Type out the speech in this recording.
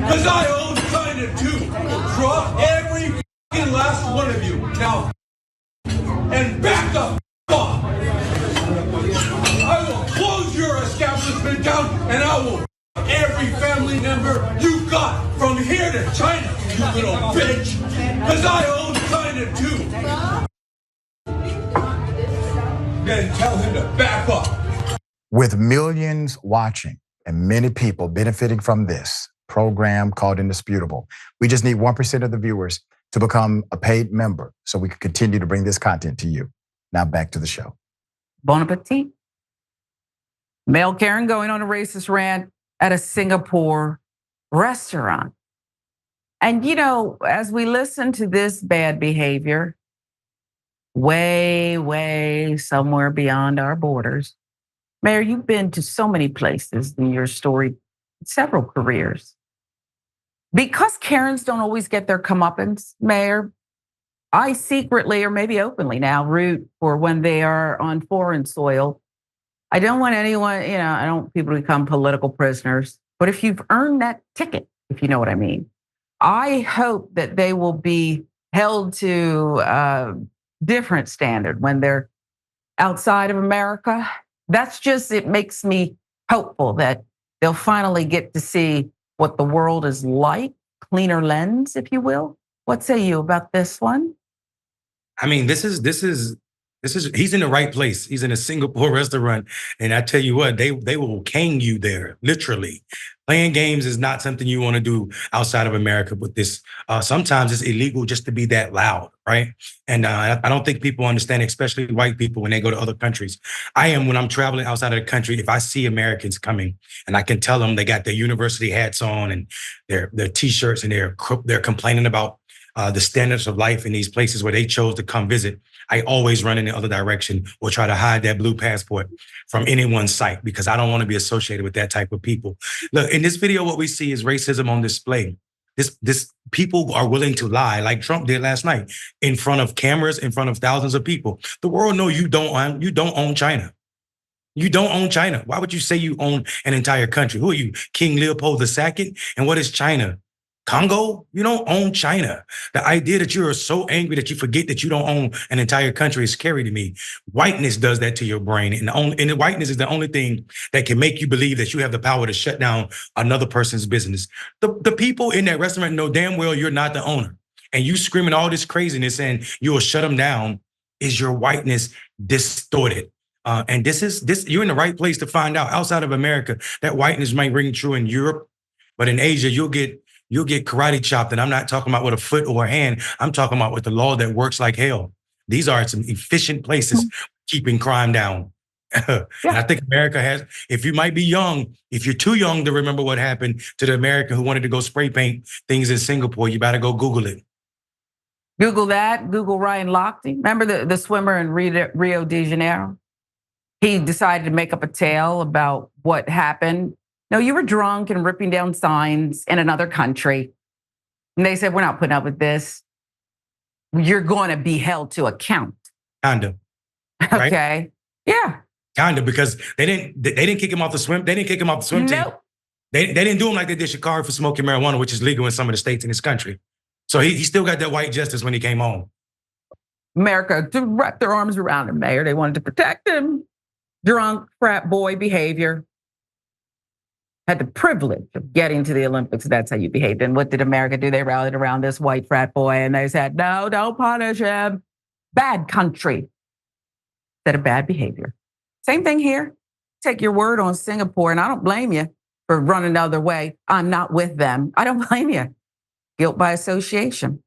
Because I own China too. Drop every fucking last one of you now and back the off. I will close your establishment down and I will every family member you got from here to China, you little bitch. Because I own China too. Then tell him to back off. With millions watching and many people benefiting from this program called Indisputable, we just need 1% of the viewers to become a paid member so we can continue to bring this content to you. Now back to the show. Bon appetit. Male Karen going on a racist rant at a Singapore restaurant. And as we listen to this bad behavior, way somewhere beyond our borders, Mayor, you've been to so many places in your story, several careers. Because Karens don't always get their comeuppance, Mayor, I secretly or maybe openly now root for when they are on foreign soil. I don't want anyone, I don't want people to become political prisoners. But if you've earned that ticket, if you know what I mean, I hope that they will be held to a different standard when they're outside of America. It makes me hopeful that they'll finally get to see what the world is like, cleaner lens, if you will. What say you about this one? I mean, this is he's in the right place. He's in a Singapore restaurant. And I tell you what, they will cane you there, literally. Playing games is not something you want to do outside of America with this. Sometimes it's illegal just to be that loud, right? And I don't think people understand, especially white people when they go to other countries. When I'm traveling outside of the country, if I see Americans coming and I can tell them they got their university hats on and their T-shirts and they're complaining about the standards of life in these places where they chose to come visit, I always run in the other direction or try to hide that blue passport from anyone's sight because I don't want to be associated with that type of people. Look, in this video, what we see is racism on display. This people are willing to lie like Trump did last night in front of cameras, in front of thousands of people. The world knows you don't own China. You don't own China. Why would you say you own an entire country? Who are you, King Leopold II? And what is China? Congo? You don't own China. The idea that you are so angry that you forget that you don't own an entire country is scary to me. Whiteness does that to your brain. And whiteness is the only thing that can make you believe that you have the power to shut down another person's business. The people in that restaurant know damn well you're not the owner. And you screaming all this craziness and you will shut them down. Is your whiteness distorted? And you're in the right place to find out. Outside of America, that whiteness might ring true in Europe, but in Asia, you'll get karate chopped. And I'm not talking about with a foot or a hand. I'm talking about with the law that works like hell. These are some efficient places keeping crime down. And I think America has, if you might be young, if you're too young to remember what happened to the American who wanted to go spray paint things in Singapore, you better go Google it. Google that. Google Ryan Lochte. Remember the swimmer in Rio de Janeiro? He decided to make up a tale about what happened. No, you were drunk and ripping down signs in another country. And they said, we're not putting up with this. You're going to be held to account. Kinda. Right? Okay. Yeah. Kinda, because they didn't kick him off the swim. They didn't kick him off the swim team. They didn't do him like they did Shikari for smoking marijuana, which is legal in some of the states in this country. So he still got that white justice when he came home. America to wrap their arms around him, Mayor. They wanted to protect him. Drunk, frat boy behavior. Had the privilege of getting to the Olympics. That's how you behaved. And what did America do? They rallied around this white frat boy and they said, no, don't punish him. Bad country. Instead of bad behavior. Same thing here. Take your word on Singapore, and I don't blame you for running the other way. I'm not with them. I don't blame you. Guilt by association.